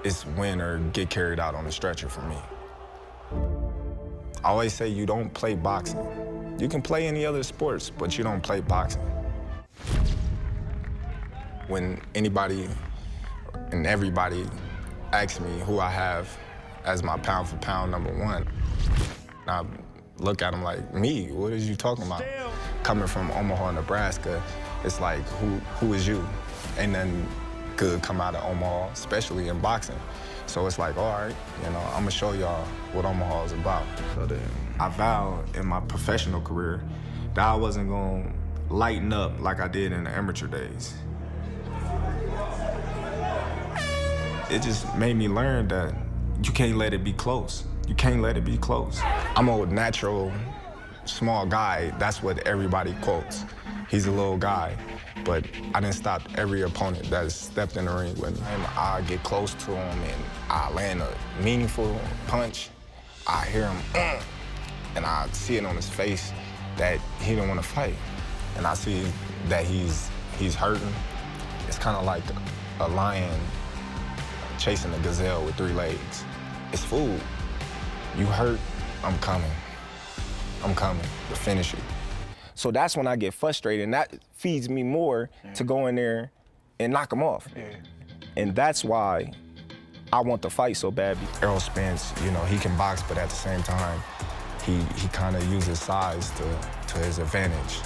it's win or get carried out on the stretcher for me. I always say you don't play boxing. You can play any other sports, but you don't play boxing. When anybody and everybody asks me who I have as my pound for pound #1, I look at them like, me, what is you talking about? Coming from Omaha, Nebraska, it's like, who is you? Ain't nothing good come out of Omaha, especially in boxing. So it's like, all right, I'm gonna show y'all what Omaha is about. So then I vowed in my professional career that I wasn't gonna lighten up like I did in the amateur days. It just made me learn that you can't let it be close. You can't let it be close. I'm a natural, small guy. That's what everybody quotes. He's a little guy, but I didn't stop every opponent that stepped in the ring with me. I get close to him and I land a meaningful punch. I hear him, and I see it on his face that he didn't want to fight. And I see that he's hurting. It's kind of like a lion chasing a gazelle with 3 legs. It's food. You hurt, I'm coming. I'm coming to finish you. So that's when I get frustrated, and that feeds me more to go in there and knock him off. And that's why I want to fight so bad. Errol Spence, he can box, but at the same time, he kind of uses size to his advantage.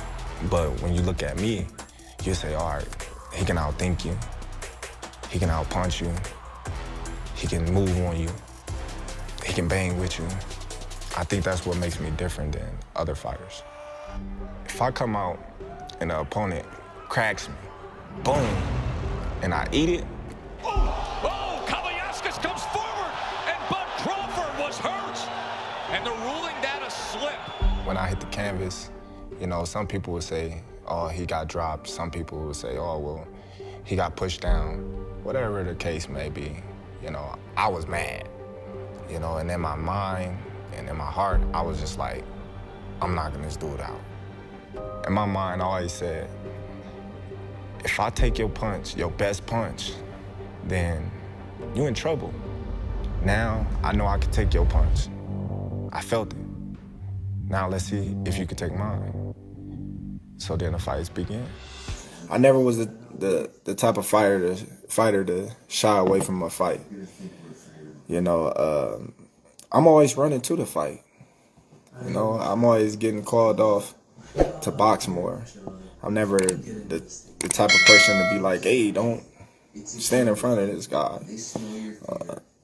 But when you look at me, you say, all right, he can outthink you. He can outpunch you. He can move on you. He can bang with you. I think that's what makes me different than other fighters. If I come out and the opponent cracks me, boom, and I eat it. Oh, Kaliaskis comes forward, and Bud Crawford was hurt. And they're ruling that a slip. When I hit the canvas, some people would say, oh, he got dropped. Some people would say, oh, well, he got pushed down. Whatever the case may be, I was mad. And in my mind and in my heart, I was just like, I'm knocking this dude out. In my mind, I always said, if I take your punch, your best punch, then you in trouble. Now, I know I can take your punch. I felt it. Now let's see if you can take mine. So then the fights begin. I never was the type of fighter to shy away from a fight. I'm always running to the fight. I'm always getting called off to box more. I'm never the type of person to be like, hey, don't stand in front of this guy.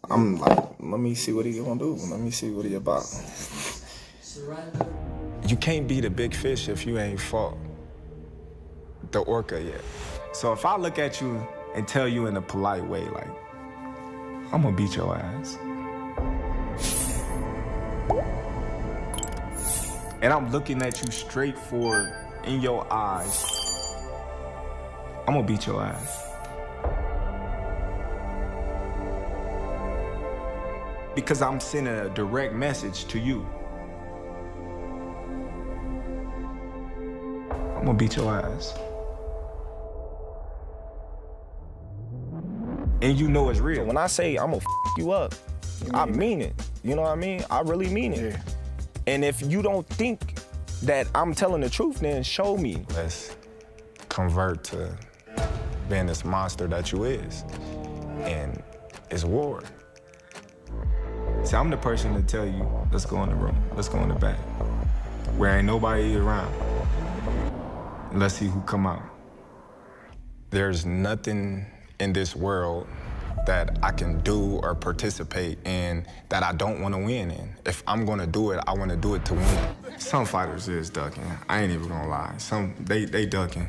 I'm like, let me see what he gonna do. Let me see what he about. You can't beat a big fish if you ain't fought the orca yet. So if I look at you and tell you in a polite way, like, I'm gonna beat your ass. And I'm looking at you straight forward in your eyes, I'm gonna beat your ass. Because I'm sending a direct message to you. I'm gonna beat your ass. And you know it's real. So when I say I'm gonna you up, I mean it. You know what I mean? I really mean it. And if you don't think that I'm telling the truth, then show me. Let's convert to being this monster that you is. And it's war. See, I'm the person to tell you, let's go in the room, let's go in the back, where ain't nobody around. And let's see who come out. There's nothing in this world that I can do or participate in that I don't want to win in. If I'm gonna do it, I want to do it to win. Some fighters is ducking. I ain't even gonna lie. Some, they ducking.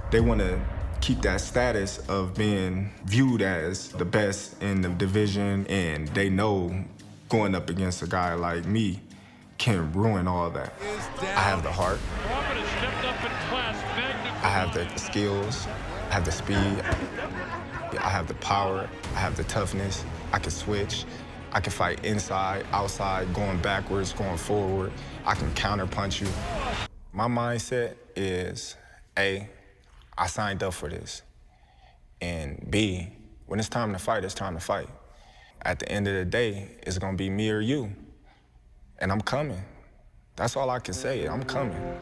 They want to keep that status of being viewed as the best in the division, and they know going up against a guy like me can ruin all that. I have the heart. I have the skills. I have the speed. I have the power. I have the toughness. I can switch. I can fight inside, outside, going backwards, going forward. I can counterpunch you. My mindset is, A, I signed up for this. And B, when it's time to fight, it's time to fight. at the end of the day, it's gonna be me or you. And I'm coming. That's all I can say, I'm coming.